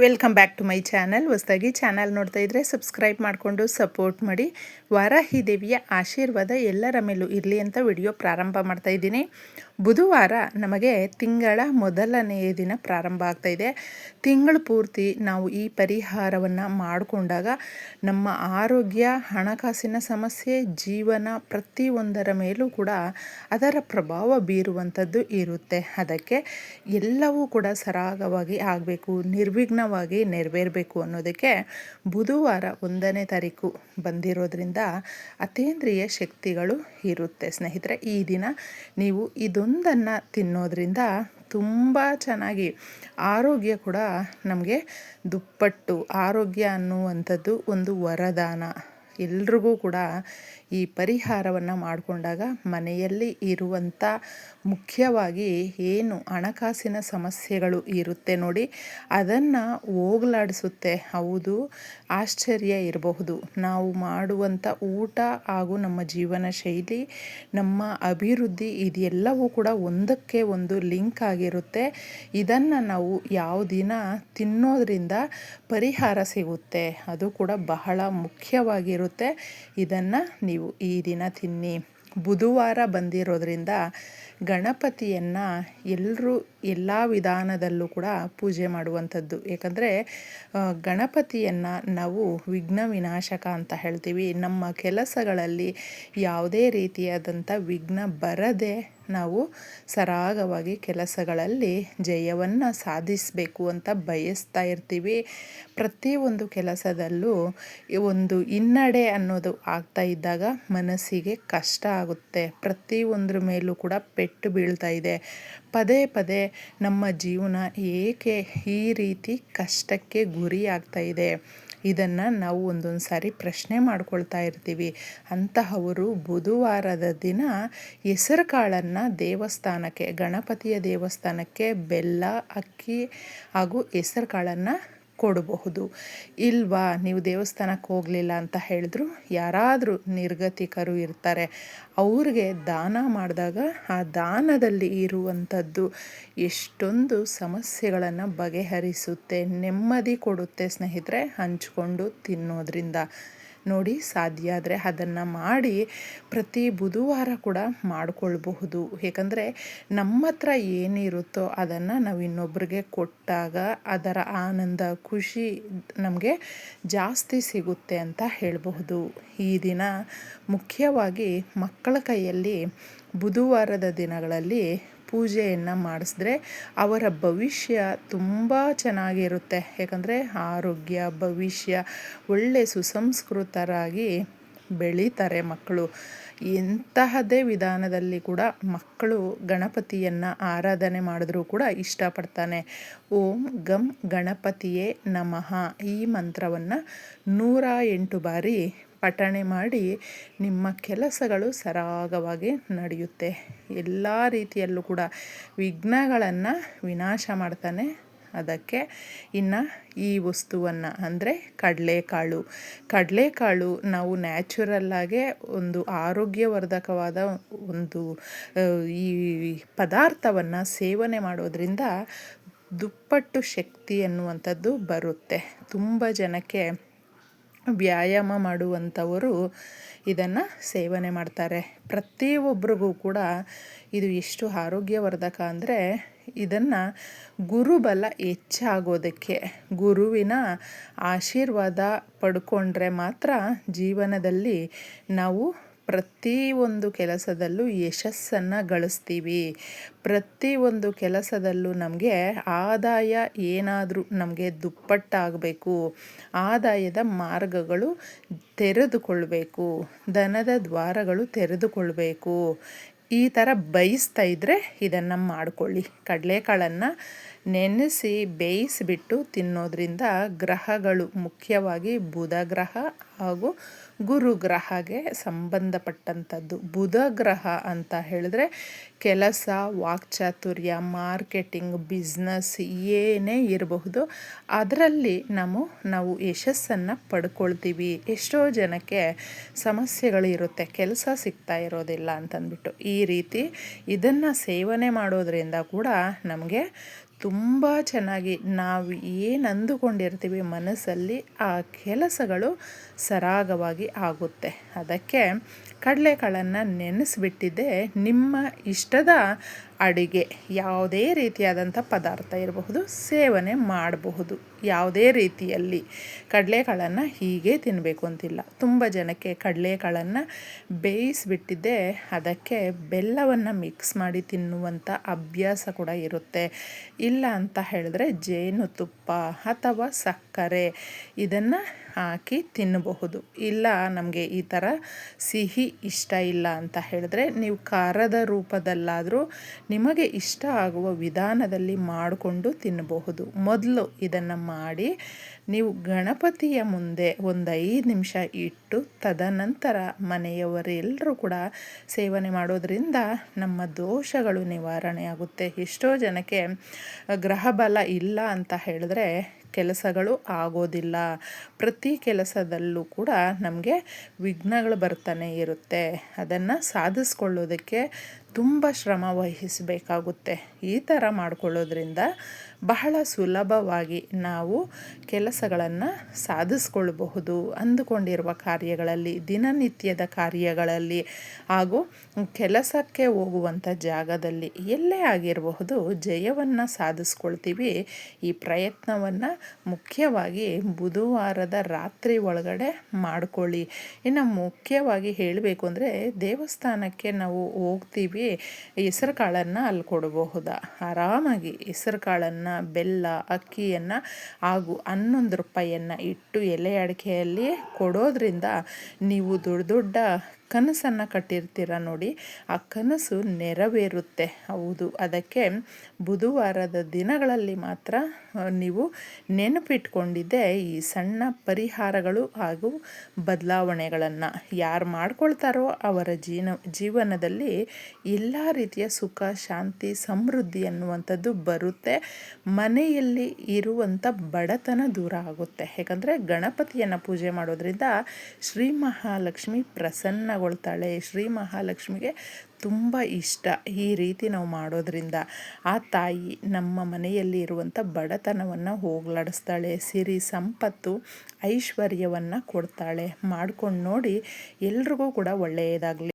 Welcome back to my channel. ಹೊಸದಾಗಿ channel ನೋಡ್ತಾ ಇದ್ದರೆ ಸಬ್ಸ್ಕ್ರೈಬ್ ಮಾಡಿಕೊಂಡು ಸಪೋರ್ಟ್ ಮಾಡಿ. ವಾರಾಹಿ ದೇವಿಯ ಆಶೀರ್ವಾದ ಎಲ್ಲರ ಮೇಲೂ ಇರಲಿ ಅಂತ ವಿಡಿಯೋ ಪ್ರಾರಂಭ ಮಾಡ್ತಾ ಇದ್ದೀನಿ. ಬುಧವಾರ ನಮಗೆ ತಿಂಗಳ ಮೊದಲನೆಯ ದಿನ ಪ್ರಾರಂಭ ಆಗ್ತಾಯಿದೆ. ತಿಂಗಳು ಪೂರ್ತಿ ನಾವು ಈ ಪರಿಹಾರವನ್ನು ಮಾಡಿಕೊಂಡಾಗ ನಮ್ಮ ಆರೋಗ್ಯ, ಹಣಕಾಸಿನ ಸಮಸ್ಯೆ, ಜೀವನ ಪ್ರತಿಯೊಂದರ ಮೇಲೂ ಕೂಡ ಅದರ ಪ್ರಭಾವ ಬೀರುವಂಥದ್ದು ಇರುತ್ತೆ. ಅದಕ್ಕೆ ಎಲ್ಲವೂ ಕೂಡ ಸರಾಗವಾಗಿ ಆಗಬೇಕು, ನಿರ್ವಿಘ್ನವಾಗಿ ನೆರವೇರಬೇಕು ಅನ್ನೋದಕ್ಕೆ ಬುಧವಾರ 1ನೇ ತಾರೀಕು ಬಂದಿರೋದ್ರಿಂದ ಅತೀಂದ್ರಿಯ ಶಕ್ತಿಗಳು ಇರುತ್ತೆ. ಸ್ನೇಹಿತರೆ, ಈ ದಿನ ನೀವು ಇದೊಂದನ್ನು ತಿನ್ನೋದ್ರಿಂದ ತುಂಬ ಚೆನ್ನಾಗಿ ಆರೋಗ್ಯ ಕೂಡ ನಮಗೆ ದುಪ್ಪಟ್ಟು. ಆರೋಗ್ಯ ಅನ್ನುವಂಥದ್ದು ಒಂದು ವರದಾನ. ಎಲ್ರಿಗೂ ಕೂಡ ಈ ಪರಿಹಾರವನ್ನು ಮಾಡಿಕೊಂಡಾಗ ಮನೆಯಲ್ಲಿ ಇರುವಂಥ ಮುಖ್ಯವಾಗಿ ಏನು ಹಣಕಾಸಿನ ಸಮಸ್ಯೆಗಳು ಇರುತ್ತೆ ನೋಡಿ, ಅದನ್ನು ಹೋಗಲಾಡಿಸುತ್ತೆ. ಹೌದು, ಆಶ್ಚರ್ಯ ಇರಬಹುದು. ನಾವು ಮಾಡುವಂಥ ಊಟ ಹಾಗೂ ನಮ್ಮ ಜೀವನ ಶೈಲಿ, ನಮ್ಮ ಅಭಿವೃದ್ಧಿ ಇದೆಲ್ಲವೂ ಕೂಡ ಒಂದಕ್ಕೆ ಒಂದು ಲಿಂಕ್ ಆಗಿರುತ್ತೆ. ಇದನ್ನು ನಾವು ಯಾವ ದಿನ ತಿನ್ನೋದ್ರಿಂದ ಪರಿಹಾರ ಸಿಗುತ್ತೆ, ಅದು ಕೂಡ ಬಹಳ ಮುಖ್ಯವಾಗಿರುತ್ತೆ. ಇದನ್ನು ನೀವು ಈ ದಿನ ತಿನ್ನಿ. ಬುಧವಾರ ಬಂದಿರೋದ್ರಿಂದ ಗಣಪತಿಯನ್ನು ಎಲ್ಲರೂ ಎಲ್ಲ ವಿಧಾನದಲ್ಲೂ ಕೂಡ ಪೂಜೆ ಮಾಡುವಂಥದ್ದು. ಏಕೆಂದರೆ ಗಣಪತಿಯನ್ನು ನಾವು ವಿಘ್ನ ವಿನಾಶಕ ಅಂತ ಹೇಳ್ತೀವಿ. ನಮ್ಮ ಕೆಲಸಗಳಲ್ಲಿ ಯಾವುದೇ ರೀತಿಯಾದಂಥ ವಿಘ್ನ ಬರದೆ ನಾವು ಸರಾಗವಾಗಿ ಕೆಲಸಗಳಲ್ಲಿ ಜಯವನ್ನು ಸಾಧಿಸಬೇಕು ಅಂತ ಬಯಸ್ತಾ ಇರ್ತೀವಿ. ಪ್ರತಿಯೊಂದು ಕೆಲಸದಲ್ಲೂ ಒಂದು ಹಿನ್ನಡೆ ಅನ್ನೋದು ಆಗ್ತಾ ಇದ್ದಾಗ ಮನಸ್ಸಿಗೆ ಕಷ್ಟ ಆಗುತ್ತೆ. ಪ್ರತಿಯೊಂದ್ರ ಮೇಲೂ ಕೂಡ ಪೆಟ್ಟು ಬೀಳ್ತಾ ಇದೆ. ಪದೇ ಪದೇ ನಮ್ಮ ಜೀವನ ಏಕೆ ಈ ರೀತಿ ಕಷ್ಟಕ್ಕೆ ಗುರಿ ಆಗ್ತಾ ಇದೆ, ಇದನ್ನು ನಾವು ಒಂದೊಂದು ಸಾರಿ ಪ್ರಶ್ನೆ ಮಾಡ್ಕೊಳ್ತಾ ಇರ್ತೀವಿ. ಅಂತಹವರು ಬುಧವಾರದ ದಿನ ಹೆಸರು ಕಾಳನ್ನು ದೇವಸ್ಥಾನಕ್ಕೆ, ಗಣಪತಿಯ ದೇವಸ್ಥಾನಕ್ಕೆ ಬೆಲ್ಲ, ಅಕ್ಕಿ ಹಾಗೂ ಹೆಸರು ಕಾಳನ್ನು ಕೊಡಬಹುದು. ಇಲ್ವಾ, ನೀವು ದೇವಸ್ಥಾನಕ್ಕೆ ಹೋಗಲಿಲ್ಲ ಅಂತ ಹೇಳಿದ್ರು, ಯಾರಾದರೂ ನಿರ್ಗತಿಕರು ಇರ್ತಾರೆ, ಅವ್ರಿಗೆ ದಾನ ಮಾಡಿದಾಗ ಆ ದಾನದಲ್ಲಿ ಇರುವಂಥದ್ದು ಎಷ್ಟೊಂದು ಸಮಸ್ಯೆಗಳನ್ನು ಬಗೆಹರಿಸುತ್ತೆ, ನೆಮ್ಮದಿ ಕೊಡುತ್ತೆ. ಸ್ನೇಹಿತರೆ, ಹಂಚಿಕೊಂಡು ತಿನ್ನೋದ್ರಿಂದ ನೋಡಿ, ಸಾಧ್ಯ ಆದರೆ ಅದನ್ನು ಮಾಡಿ ಪ್ರತಿ ಬುಧವಾರ ಕೂಡ ಮಾಡಿಕೊಳ್ಬಹುದು. ಏಕೆಂದರೆ ನಮ್ಮ ಹತ್ರ ಏನಿರುತ್ತೋ ಅದನ್ನು ನಾವು ಇನ್ನೊಬ್ಬರಿಗೆ ಕೊಟ್ಟಾಗ ಅದರ ಆನಂದ, ಖುಷಿ ನಮಗೆ ಜಾಸ್ತಿ ಸಿಗುತ್ತೆ ಅಂತ ಹೇಳಬಹುದು. ಈ ದಿನ ಮುಖ್ಯವಾಗಿ ಮಕ್ಕಳ ಕೈಯಲ್ಲಿ ಬುಧವಾರದ ದಿನಗಳಲ್ಲಿ ಪೂಜೆಯನ್ನು ಮಾಡಿಸಿದ್ರೆ ಅವರ ಭವಿಷ್ಯ ತುಂಬ ಚೆನ್ನಾಗಿರುತ್ತೆ. ಯಾಕಂದರೆ ಆರೋಗ್ಯ, ಭವಿಷ್ಯ, ಒಳ್ಳೆ ಸುಸಂಸ್ಕೃತರಾಗಿ ಬೆಳೀತಾರೆ ಮಕ್ಕಳು. ಎಂತಹದ್ದೇ ವಿಧಾನದಲ್ಲಿ ಕೂಡ ಮಕ್ಕಳು ಗಣಪತಿಯನ್ನು ಆರಾಧನೆ ಮಾಡಿದ್ರೂ ಕೂಡ ಇಷ್ಟಪಡ್ತಾನೆ. ಓಂ ಗಂ ಗಣಪತಿಯೇ ನಮಃ ಈ ಮಂತ್ರವನ್ನು 108 ಬಾರಿ ಪಠಣೆ ಮಾಡಿ ನಿಮ್ಮ ಕೆಲಸಗಳು ಸರಾಗವಾಗಿ ನಡೆಯುತ್ತೆ. ಎಲ್ಲ ರೀತಿಯಲ್ಲೂ ಕೂಡ ವಿಘ್ನಗಳನ್ನು ವಿನಾಶ ಮಾಡ್ತಾನೆ. ಅದಕ್ಕೆ ಇನ್ನು ಈ ವಸ್ತುವನ್ನು ಅಂದರೆ ಕಡಲೆಕಾಳು ನಾವು ನ್ಯಾಚುರಲ್ಲಾಗೆ ಒಂದು ಆರೋಗ್ಯವರ್ಧಕವಾದ ಒಂದು ಈ ಪದಾರ್ಥವನ್ನು ಸೇವನೆ ಮಾಡೋದ್ರಿಂದ ದುಪ್ಪಟ್ಟು ಶಕ್ತಿ ಅನ್ನುವಂಥದ್ದು ಬರುತ್ತೆ. ತುಂಬ ಜನಕ್ಕೆ ವ್ಯಾಯಾಮ ಮಾಡುವಂಥವರು ಇದನ್ನು ಸೇವನೆ ಮಾಡ್ತಾರೆ. ಪ್ರತಿಯೊಬ್ಬರಿಗೂ ಕೂಡ ಇದು ಎಷ್ಟು ಆರೋಗ್ಯವರ್ಧಕ ಅಂದರೆ, ಇದನ್ನು ಗುರುಬಲ ಹೆಚ್ಚಾಗೋದಕ್ಕೆ, ಗುರುವಿನ ಆಶೀರ್ವಾದ ಪಡ್ಕೊಂಡ್ರೆ ಮಾತ್ರ ಜೀವನದಲ್ಲಿ ನಾವು ಪ್ರತಿಯೊಂದು ಕೆಲಸದಲ್ಲೂ ಯಶಸ್ಸನ್ನು ಗಳಿಸ್ತೀವಿ. ಪ್ರತಿಯೊಂದು ಕೆಲಸದಲ್ಲೂ ನಮಗೆ ಆದಾಯ ಏನಾದರೂ ನಮಗೆ ದುಪ್ಪಟ್ಟಾಗಬೇಕು, ಆದಾಯದ ಮಾರ್ಗಗಳು ತೆರೆದುಕೊಳ್ಬೇಕು, ಧನದ ದ್ವಾರಗಳು ತೆರೆದುಕೊಳ್ಬೇಕು, ಈ ಥರ ಬಯಸ್ತಾ ಇದ್ದರೆ ಇದನ್ನು ಮಾಡಿಕೊಳ್ಳಿ. ಕಡಲೆಕಾಳನ್ನು ನೆನೆಸಿ ಬೇಯಿಸಿಬಿಟ್ಟು ತಿನ್ನೋದ್ರಿಂದ ಗ್ರಹಗಳು, ಮುಖ್ಯವಾಗಿ ಬುಧ ಗ್ರಹ ಹಾಗೂ ಗುರು ಗ್ರಹಗೆ ಸಂಬಂಧಪಟ್ಟಂಥದ್ದು. ಬುಧ ಗ್ರಹ ಅಂತ ಹೇಳಿದ್ರೆ ಕೆಲಸ, ವಾಕ್ಚಾತುರ್ಯ, ಮಾರ್ಕೆಟಿಂಗ್, ಬಿಸ್ನೆಸ್ ಏನೇ ಇರಬಹುದು ಅದರಲ್ಲಿ ನಾವು ಯಶಸ್ಸನ್ನು ಪಡ್ಕೊಳ್ತೀವಿ. ಎಷ್ಟೋ ಜನಕ್ಕೆ ಸಮಸ್ಯೆಗಳಿರುತ್ತೆ, ಕೆಲಸ ಸಿಗ್ತಾ ಇರೋದಿಲ್ಲ ಅಂತಂದ್ಬಿಟ್ಟು. ಈ ರೀತಿ ಇದನ್ನು ಸೇವನೆ ಮಾಡೋದ್ರಿಂದ ಕೂಡ ನಮಗೆ ತುಂಬ ಚೆನ್ನಾಗಿ ನಾವು ಏನು ಅಂದುಕೊಂಡಿರ್ತೀವಿ ಮನಸ್ಸಲ್ಲಿ ಆ ಕೆಲಸಗಳು ಸರಾಗವಾಗಿ ಆಗುತ್ತೆ. ಅದಕ್ಕೆ ಕಡಲೆಕಾಳನ್ನು ನೆನೆಸಿಬಿಟ್ಟಿದ್ದೆ ನಿಮ್ಮ ಇಷ್ಟದ ಅಡುಗೆ ಯಾವುದೇ ರೀತಿಯಾದಂಥ ಪದಾರ್ಥ ಇರಬಹುದು ಸೇವನೆ ಮಾಡಬಹುದು. ಯಾವುದೇ ರೀತಿಯಲ್ಲಿ ಕಡಲೆಕಾಳನ್ನು ಹೀಗೆ ತಿನ್ನಬೇಕು ಅಂತಿಲ್ಲ. ತುಂಬ ಜನಕ್ಕೆ ಕಡಲೆಕಾಳನ್ನು ಬೇಯಿಸಿಬಿಟ್ಟಿದ್ದೆ ಅದಕ್ಕೆ ಬೆಲ್ಲವನ್ನು ಮಿಕ್ಸ್ ಮಾಡಿ ತಿನ್ನುವಂಥ ಅಭ್ಯಾಸ ಕೂಡ ಇರುತ್ತೆ. ಇಲ್ಲ ಅಂತ ಹೇಳಿದ್ರೆ ಜೇನುತುಪ್ಪ ಅಥವಾ ಸಕ್ಕರೆ ಇದನ್ನು ಹಾಕಿ ತಿನ್ನಬಹುದು. ಇಲ್ಲ ನಮಗೆ ಈ ಥರ ಸಿಹಿ ಇಷ್ಟ ಇಲ್ಲ ಅಂತ ಹೇಳಿದ್ರೆ ನೀವು ಖಾರದ ರೂಪದಲ್ಲಾದರೂ ನಿಮಗೆ ಇಷ್ಟ ಆಗುವ ವಿಧಾನದಲ್ಲಿ ಮಾಡಿಕೊಂಡು ತಿನ್ನಬಹುದು. ಮೊದಲು ಇದನ್ನು ಮಾಡಿ ನೀವು ಗಣಪತಿಯ ಮುಂದೆ ಒಂದು 5 ನಿಮಿಷ ಇಟ್ಟು ತದನಂತರ ಮನೆಯವರೆಲ್ಲರೂ ಕೂಡ ಸೇವನೆ ಮಾಡೋದರಿಂದ ನಮ್ಮ ದೋಷಗಳು ನಿವಾರಣೆ ಆಗುತ್ತೆ. ಎಷ್ಟೋ ಜನಕ್ಕೆ ಗ್ರಹ ಬಲ ಇಲ್ಲ ಅಂತ ಹೇಳಿದ್ರೆ ಕೆಲಸಗಳು ಆಗೋದಿಲ್ಲ. ಪ್ರತಿ ಕೆಲಸದಲ್ಲೂ ಕೂಡ ನಮಗೆ ವಿಘ್ನಗಳು ಬರ್ತಾನೆ ಇರುತ್ತೆ. ಅದನ್ನು ಸಾಧಿಸ್ಕೊಳ್ಳೋದಕ್ಕೆ ತುಂಬ ಶ್ರಮ ವಹಿಸಬೇಕಾಗುತ್ತೆ. ಈ ಥರ ಮಾಡಿಕೊಳ್ಳೋದ್ರಿಂದ ಬಹಳ ಸುಲಭವಾಗಿ ನಾವು ಕೆಲಸಗಳನ್ನು ಸಾಧಿಸ್ಕೊಳ್ಬಹುದು. ಅಂದುಕೊಂಡಿರುವ ಕಾರ್ಯಗಳಲ್ಲಿ, ದಿನನಿತ್ಯದ ಕಾರ್ಯಗಳಲ್ಲಿ ಹಾಗೂ ಕೆಲಸಕ್ಕೆ ಹೋಗುವಂಥ ಜಾಗದಲ್ಲಿ ಎಲ್ಲೇ ಆಗಿರಬಹುದು ಜಯವನ್ನು ಸಾಧಿಸ್ಕೊಳ್ತೀವಿ. ಈ ಪ್ರಯತ್ನವನ್ನು ಮುಖ್ಯವಾಗಿ ಬುಧವಾರದ ರಾತ್ರಿ ಒಳಗಡೆ ಮಾಡಿಕೊಳ್ಳಿ. ಇನ್ನು ಮುಖ್ಯವಾಗಿ ಹೇಳಬೇಕು ಅಂದರೆ ದೇವಸ್ಥಾನಕ್ಕೆ ನಾವು ಹೋಗ್ತೀವಿ, ಹೆಸರು ಕಾಳನ್ನು ಅಲ್ಲಿ ಕೊಡಬಹುದಾ? ಆರಾಮಾಗಿ ಹೆಸರು ಕಾಳನ್ನು, ಬೆಲ್ಲ, ಅಕ್ಕಿಯನ್ನು ಹಾಗೂ 11 ರೂಪಾಯಿಯನ್ನು ಇಟ್ಟು ಎಲೆ ಅಡಿಕೆಯಲ್ಲಿ ಕೊಡೋದ್ರಿಂದ ನೀವು ದೊಡ್ಡ ದೊಡ್ಡ ಕನಸನ್ನು ಕಟ್ಟಿರ್ತೀರ ನೋಡಿ, ಆ ಕನಸು ನೆರವೇರುತ್ತೆ. ಹೌದು, ಅದಕ್ಕೆ ಬುಧವಾರದ ದಿನಗಳಲ್ಲಿ ಮಾತ್ರ ನೀವು ನೆನಪಿಟ್ಕೊಂಡಿದ್ದೆ ಈ ಸಣ್ಣ ಪರಿಹಾರಗಳು ಹಾಗೂ ಬದಲಾವಣೆಗಳನ್ನು ಯಾರು ಮಾಡ್ಕೊಳ್ತಾರೋ ಅವರ ಜೀವನದಲ್ಲಿ ಎಲ್ಲ ರೀತಿಯ ಸುಖ, ಶಾಂತಿ, ಸಮೃದ್ಧಿ ಅನ್ನುವಂಥದ್ದು ಬರುತ್ತೆ. ಮನೆಯಲ್ಲಿ ಇರುವಂಥ ಬಡತನ ದೂರ ಆಗುತ್ತೆ. ಯಾಕಂದರೆ ಗಣಪತಿಯನ್ನು ಪೂಜೆ ಮಾಡೋದ್ರಿಂದ ಶ್ರೀ ಮಹಾಲಕ್ಷ್ಮಿ ಪ್ರಸನ್ನಗೊಳ್ತಾಳೆ. ಶ್ರೀ ಮಹಾಲಕ್ಷ್ಮಿಗೆ ತುಂಬ ಇಷ್ಟ ಈ ರೀತಿ ನಾವು ಮಾಡೋದ್ರಿಂದ. ಆ ತಾಯಿ ನಮ್ಮ ಮನೆಯಲ್ಲಿ ಇರುವಂಥ ಬಡತನವನ್ನು ಹೋಗಲಾಡಿಸ್ತಾಳೆ, ಸಿರಿ ಸಂಪತ್ತು ಐಶ್ವರ್ಯವನ್ನು ಕೊಡ್ತಾಳೆ. ಮಾಡ್ಕೊಂಡು ನೋಡಿ, ಎಲ್ರಿಗೂ ಕೂಡ ಒಳ್ಳೆಯದಾಗಲಿ.